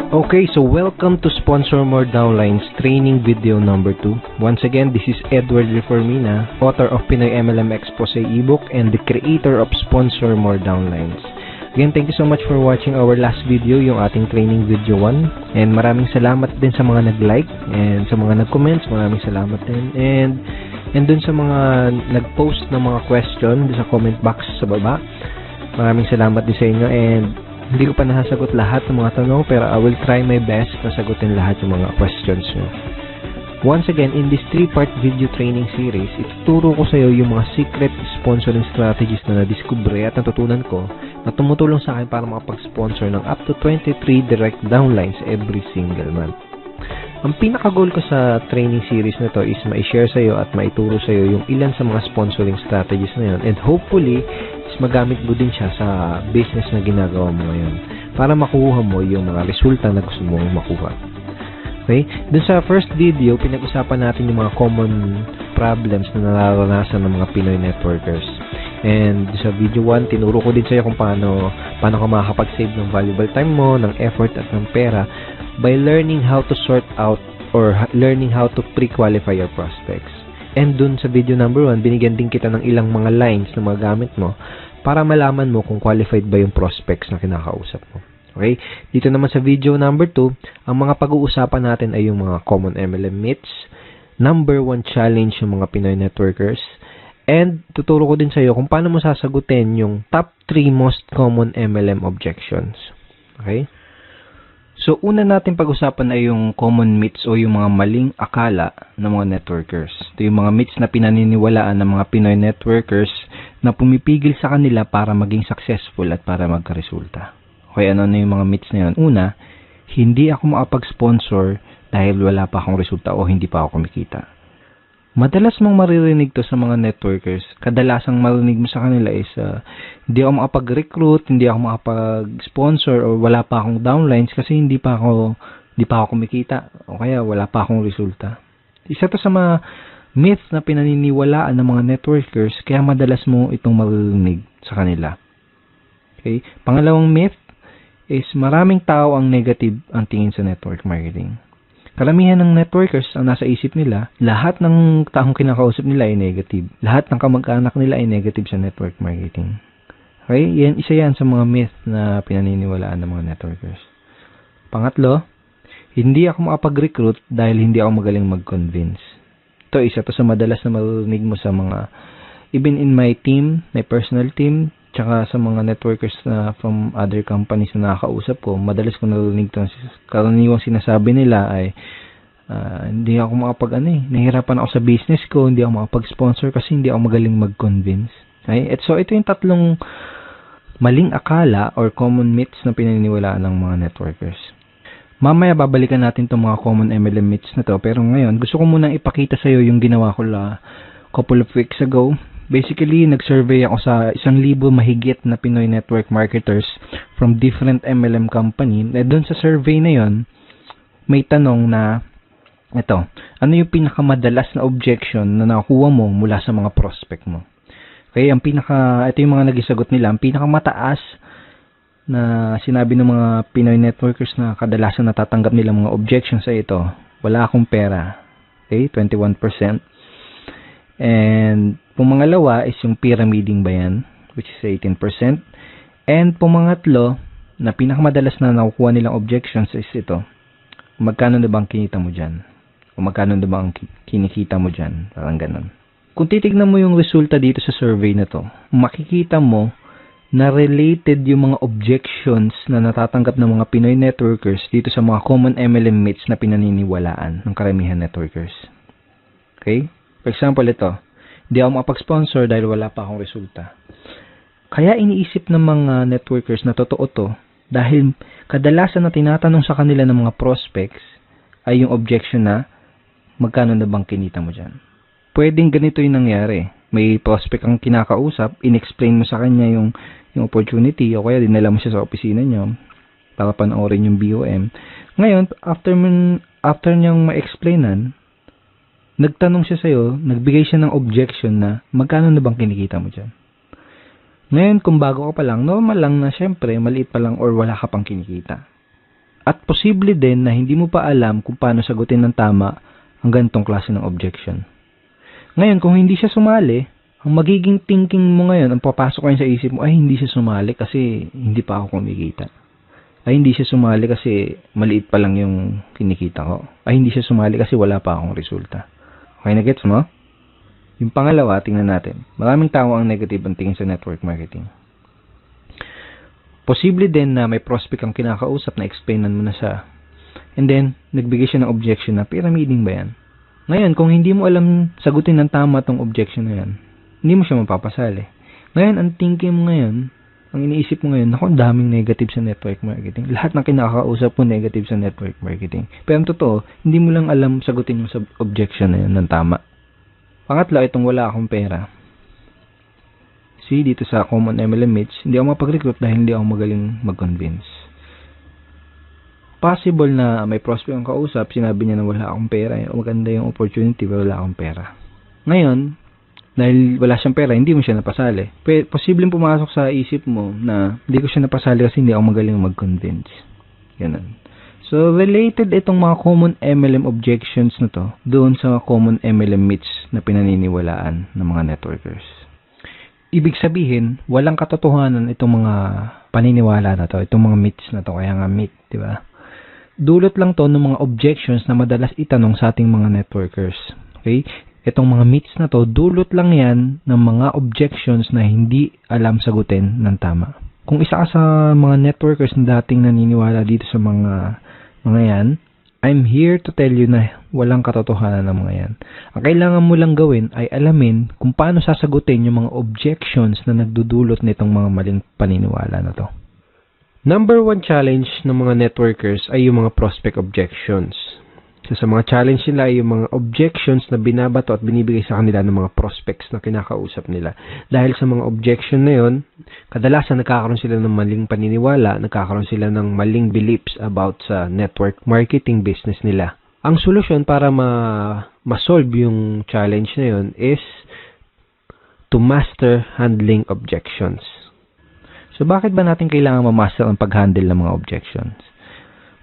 Okay, so welcome to Sponsor More Downlines training video number 2. Once again, this is Edward Reformina, author of Pinoy MLM Expose ebook and the creator of Sponsor More Downlines. Again, thank you so much for watching our last video, yung ating training video 1. And maraming salamat din sa mga nag-like and sa mga nag-comments, maraming salamat din. And dun sa mga nag-post ng mga question sa comment box sa baba, maraming salamat din sa inyo. And hindi ko pa nasasagot lahat ng mga tanong, pero I will try my best na sagutin lahat ng mga questions nyo. Once again, in this 3-part video training series, ituturo ko sa iyo yung mga secret sponsoring strategies na nadiskubre at natutunan ko na tumutulong sa akin para makapag-sponsor ng up to 23 direct downlines every single month. Ang pinaka-goal ko sa training series na to is ma-share sa iyo at maituro sa iyo yung ilan sa mga sponsoring strategies na yun, and hopefully magamit mo din siya sa business na ginagawa mo ngayon para makuha mo yung mga resulta na gusto mong makuha. Okay? Dun sa first video, pinag-usapan natin yung mga common problems na nararanasan ng mga Pinoy networkers. And sa video 1, tinuro ko din sa iyo kung paano ka makakapag-save ng valuable time mo, ng effort at ng pera by learning how to sort out or learning how to pre-qualify your prospects. And dun sa video number 1, binigyan din kita ng ilang mga lines na magamit mo para malaman mo kung qualified ba yung prospects na kinakausap mo. Okay? Dito naman sa video number 2, ang mga pag-uusapan natin ay yung mga common MLM myths, number 1 challenge ng mga Pinoy networkers, and tuturo ko din sa iyo kung paano mo sasagutin yung top 3 most common MLM objections. Okay? So, una natin pag-usapan ay yung common myths o yung mga maling akala ng mga networkers. Ito yung mga myths na pinaniniwalaan ng mga Pinoy networkers na pumipigil sa kanila para maging successful at para magkaresulta. Okay, ano na yung mga myths na yun? Una, hindi ako makapag-sponsor dahil wala pa akong resulta o hindi pa ako kumikita. Madalas mong maririnig to sa mga networkers. Kadalasang marinig mo sa kanila is hindi ako makapag-recruit, hindi ako makapag-sponsor, o wala pa akong downlines kasi hindi pa ako kumikita, o kaya wala pa akong resulta. Isa to sa mga myths na pinaniniwalaan ng mga networkers, kaya madalas mo itong maririnig sa kanila. Okay? Pangalawang myth is maraming tao ang negative ang tingin sa network marketing. Karamihan ng networkers ang nasa isip nila, lahat ng taong kinakausap nila ay negative. Lahat ng kamag-anak nila ay negative sa network marketing. Okay? Isa yan sa mga myth na pinaniniwalaan ng mga networkers. Pangatlo, hindi ako makapag-recruit dahil hindi ako magaling mag-convince. Ito, isa to sa madalas na marinig mo sa mga, even in my team, my personal team, tsaka sa mga networkers na from other companies na nakakausap ko, madalas ko narinig ito. Karaniwang sinasabi nila ay, hindi ako nahihirapan ako sa business ko, hindi ako makapag-sponsor kasi hindi ako magaling mag-convince. Okay? So, ito yung tatlong maling akala or common myths na pinaniniwalaan ng mga networkers. Mamaya babalikan natin itong mga common MLM myths na to, pero ngayon, gusto ko munang ipakita sa iyo yung ginawa ko couple of weeks ago. Basically, nag-survey ako sa 1,000 mahigit na Pinoy network marketers from different MLM company. At doon sa survey na yon, may tanong na, ito, ano yung pinakamadalas na objection na nakuha mo mula sa mga prospect mo? Okay, ito yung mga nagisagot nila. Ang pinakamataas na sinabi ng mga Pinoy networkers na kadalasan natatanggap nila mga objections sa ito, wala akong pera. Okay, 21%. And pumangalawa is yung pyramiding ba yan, which is 18%. And pumangatlo, na pinakamadalas na nakukuha nilang objections is ito, magkano na bang kinita mo dyan? O magkano na bang kinikita mo dyan? Parang ganun. Kung titignan mo yung resulta dito sa survey na to, makikita mo na related yung mga objections na natatanggap ng mga Pinoy networkers dito sa mga common MLM myths na pinaniniwalaan ng karamihan networkers. Okay? For example, ito, hindi ako makapag-sponsor dahil wala pa akong resulta. Kaya iniisip ng mga networkers na totoo to dahil kadalasan na tinatanong sa kanila ng mga prospects ay yung objection na magkano na bang kinita mo dyan. Pwedeng ganito yung nangyari. May prospect ang kinakausap, in-explain mo sa kanya yung opportunity o kaya dinala mo siya sa opisina nyo para panoorin yung BOM. Ngayon, after niyang ma-explainan, nagtanong siya sa'yo, nagbigay siya ng objection na magkano na bang kinikita mo dyan. Ngayon, kung bago ka pa lang, normal lang na syempre, maliit pa lang or wala ka pang kinikita. At posible din na hindi mo pa alam kung paano sagutin ng tama ang ganitong klase ng objection. Ngayon, kung hindi siya sumali, ang magiging thinking mo ngayon, ang papasok ngayon sa isip mo, ay hindi siya sumali kasi hindi pa ako kumikita. Ay hindi siya sumali kasi maliit pa lang yung kinikita ko. Ay hindi siya sumali kasi wala pa akong resulta. Okay na gets mo? Yung pangalawa, tingnan natin. Maraming tao ang negative ang tingin sa network marketing. Posible din na may prospect ang kinakausap na explainan mo na siya. And then, nagbigay siya ng objection na pyramiding ba yan? Ngayon, kung hindi mo alam sagutin ng tama tong objection na yan, hindi mo siya mapapasali. Ngayon, ang thinking mo ngayon, ang iniisip mo ngayon, naku, ang daming negative sa network marketing. Lahat ng kinakausap mo negative sa network marketing. Pero ang totoo, hindi mo lang alam sagutin mo sa objection na yun ng tama. Pangatlo, itong wala akong pera. See, dito sa Common MLM Meets, hindi ako mapag-recruit dahil hindi ako magaling mag-convince. Possible na may prospect ang kausap, sinabi niya na wala akong pera, maganda yung opportunity pero wala akong pera. Ngayon, dahil wala siyang pera, hindi mo siya napasali. Posibleng pumasok sa isip mo na hindi ko siya napasali kasi hindi ako magaling mag-convince. Ganun. So, related itong mga common MLM objections na to doon sa common MLM myths na pinaniniwalaan ng mga networkers. Ibig sabihin, walang katotohanan itong mga paniniwala na to, itong mga myths na to, kaya nga myth, di ba? Dulot lang to ng mga objections na madalas itanong sa ating mga networkers. Okay? Itong mga myths na to, dulot lang yan ng mga objections na hindi alam sagutin ng tama. Kung isa ka sa mga networkers na dating naniniwala dito sa mga yan, I'm here to tell you na walang katotohanan ng mga yan. Ang kailangan mo lang gawin ay alamin kung paano sasagutin yung mga objections na nagdudulot nitong mga maling paniniwala na to. Number 1 challenge ng mga networkers ay yung mga prospect objections. So, sa mga challenge nila ay yung mga objections na binabato at binibigay sa kanila ng mga prospects na kinakausap nila. Dahil sa mga objection na yun, kadalasan nagkakaroon sila ng maling paniniwala, nagkakaroon sila ng maling beliefs about sa network marketing business nila. Ang solusyon para ma-solve yung challenge na yun is to master handling objections. So, bakit ba natin kailangan ma-master ang pag-handle ng mga objections?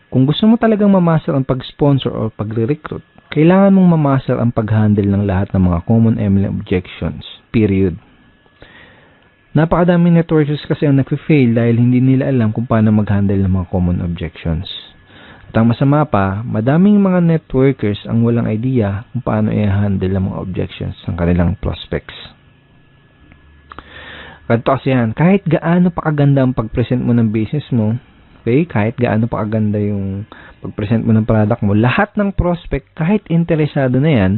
Kung gusto mo talagang ma-master ang pag-sponsor o pag-recruit, kailangan mong ma-master ang pag-handle ng lahat ng mga common MLM objections. Period. Napakadaming networkers kasi ang nag-fail dahil hindi nila alam kung paano mag-handle ng mga common objections. At ang masama pa, madaming mga networkers ang walang idea kung paano i-handle ang mga objections ng kanilang prospects. Ganito kasi yan, kahit gaano pa kaganda ang pag-present mo ng business mo, okay, kahit gaano pa kaganda yung pag-present mo ng product mo, lahat ng prospect, kahit interesado na yan,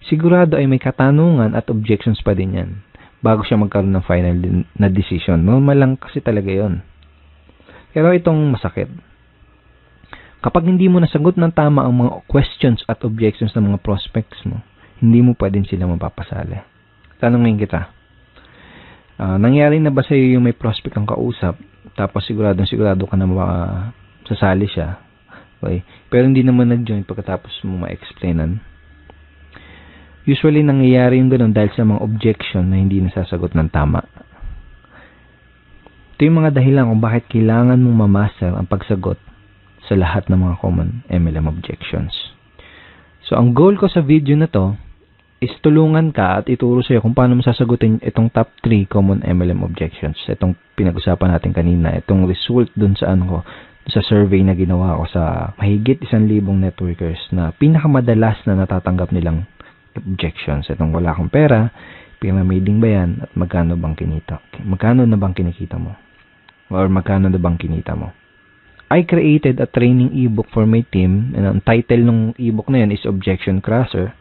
sigurado ay may katanungan at objections pa din yan bago siya magkaroon ng final na decision. Normal lang kasi talaga yon. Pero itong masakit. Kapag hindi mo nasagot ng tama ang mga questions at objections ng mga prospects mo, hindi mo pa din sila mapapasali. Tanungin kita. Nangyari na ba sa iyo yung may prospect ang kausap, tapos sigurado ka na sasali siya, okay? Pero hindi naman nag-join pagkatapos mo ma-explainan? Usually, nangyayari yung ganun dahil sa mga objection na hindi nasasagot ng tama. Ito yung mga dahilan kung bakit kailangan mong ma-master ang pagsagot sa lahat ng mga common MLM objections. So, ang goal ko sa video na to is tulungan ka at ituro sa'yo kung paano mo sasagutin itong top 3 common MLM objections. Itong pinag-usapan natin kanina, itong result dun sa sa survey na ginawa ko sa mahigit 1,000 networkers na pinakamadalas na natatanggap nilang objections. Itong wala akong pera, pyramiding ba yan, at magkano na bang kinikita mo? Or magkano na bang kinita mo? I created a training ebook for my team, and ang title ng ebook na yan is Objection Crusher.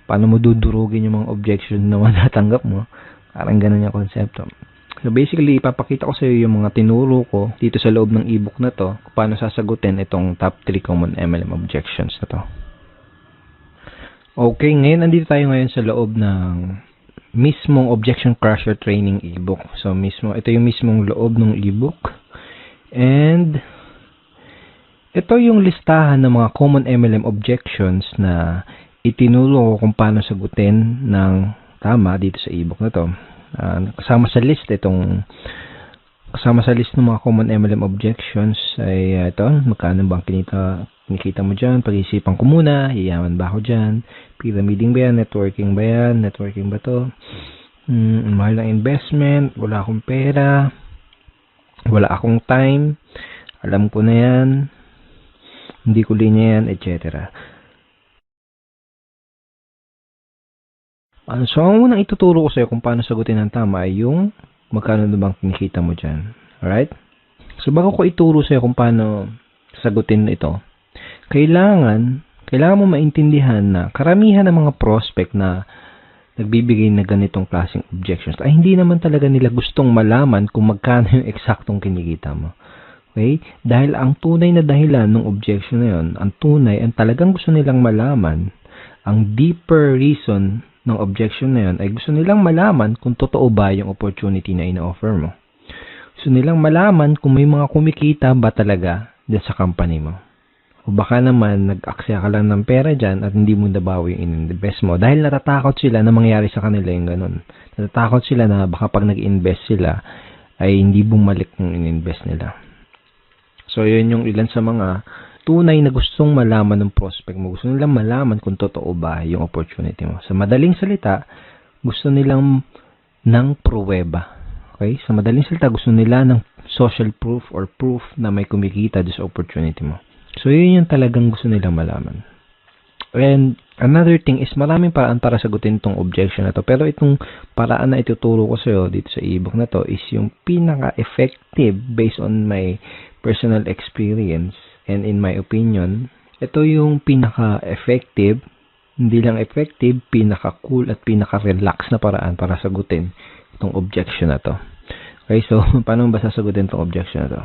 Paano mo dudurugin yung mga objection na natanggap mo? Parang ganun yung konsepto. So basically, ipapakita ko sa iyo yung mga tinuro ko dito sa loob ng ebook na to, kung paano sasagutin itong top 3 common MLM objections na to. Okay, ngayon andito tayo ngayon sa loob ng mismong Objection Crusher training ebook. So ito yung mismong loob ng ebook. And ito yung listahan ng mga common MLM objections na itinuro ko kung paano sagutin ng tama dito sa ebook na to. Kasama sa list itong kasama sa list ng mga common MLM objections ay ito, magkano bang kinikita mo dyan? Pag-isipan ko muna, yayaman ba ako dyan? Pyramiding ba yan? Networking ba yan? Networking ba to? Mahal ng investment, wala akong pera, wala akong time, alam ko na yan, hindi ko linya yan, etc. So, ang unang ituturo ko sa'yo kung paano sagutin ng tama ay yung magkano na bang kinikita mo dyan. Alright? So, bago ko ituro sa'yo kung paano sagutin ito, kailangan mo maintindihan na karamihan ng mga prospect na nagbibigay na ganitong klaseng objections ay hindi naman talaga nila gustong malaman kung magkano yung eksaktong kinikita mo. Okay? Dahil ang tunay na dahilan ng objection na yun, ang talagang gusto nilang malaman, ang deeper reason ng objection na yun ay gusto nilang malaman kung totoo ba yung opportunity na ina-offer mo. Gusto nilang malaman kung may mga kumikita ba talaga dyan sa company mo. O baka naman, nag-aksaya ka lang ng pera dyan at hindi mo nabawi yung in-invest mo. Dahil natatakot sila na mangyari sa kanila yung ganun. Natatakot sila na baka pag nag-invest sila, ay hindi bumalik yung in-invest nila. So, yun yung ilan sa mga tunay na gustong malaman ng prospect mo. Gusto nilang malaman kung totoo ba yung opportunity mo. Sa madaling salita, gusto nilang ng pruweba. Okay? Sa madaling salita, gusto nila ng social proof or proof na may kumikita sa opportunity mo. So, yun yung talagang gusto nilang malaman. And another thing is maraming paraan para sagutin itong objection na to. Pero itong paraan na ituturo ko sa'yo dito sa ebook na to is yung pinaka-effective based on my personal experience and in my opinion. Ito yung pinaka-effective, hindi lang effective, pinaka-cool at pinaka-relax na paraan para sagutin itong objection na to. Okay, so paano ba sasagutin itong objection na to?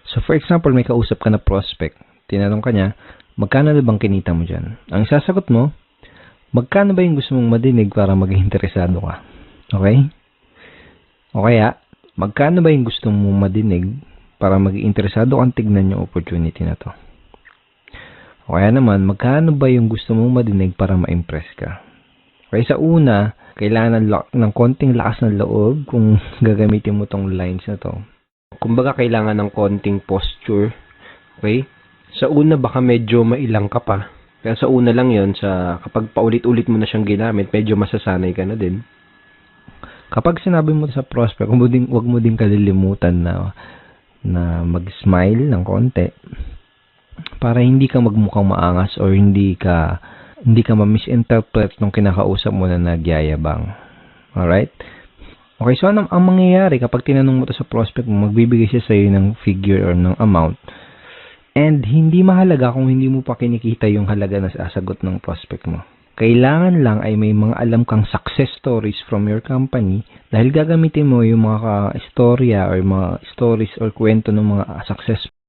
So for example, may kausap ka na prospect. Tinanong ka niya, magkano na bang kinita mo dyan? Ang sasagot mo, magkano ba yung gusto mong madinig para maging interesado ka? Okay? O kaya, magkano ba yung gusto mong madinig para maging interesado kang tignan yung opportunity na to? O kaya naman, magkano ba yung gusto mong madinig para ma-impress ka? Okay, sa una, kailangan ng konting lakas ng loob kung gagamitin mo tong lines na to. Kumbaga, kailangan ng konting posture. Okay? Sa una, baka medyo mailang ka pa. Kaya sa una lang yon, kapag paulit-ulit mo na siyang ginamit, medyo masasanay ka na din. Kapag sinabi mo sa prospect, wag mo din kalilimutan na mag-smile ng konti para hindi ka magmukhang maangas or hindi ka ma-misinterpret nung kinakausap mo na nagyayabang. Alright? Okay, so ang mangyayari kapag tinanong mo to sa prospect mo, magbibigay siya sa iyo ng figure or ng amount. And hindi mahalaga kung hindi mo pa kinikita yung halaga na sasagot ng prospect mo. Kailangan lang ay may mga alam kang success stories from your company dahil gagamitin mo yung mga istorya or mga stories or kwento ng mga success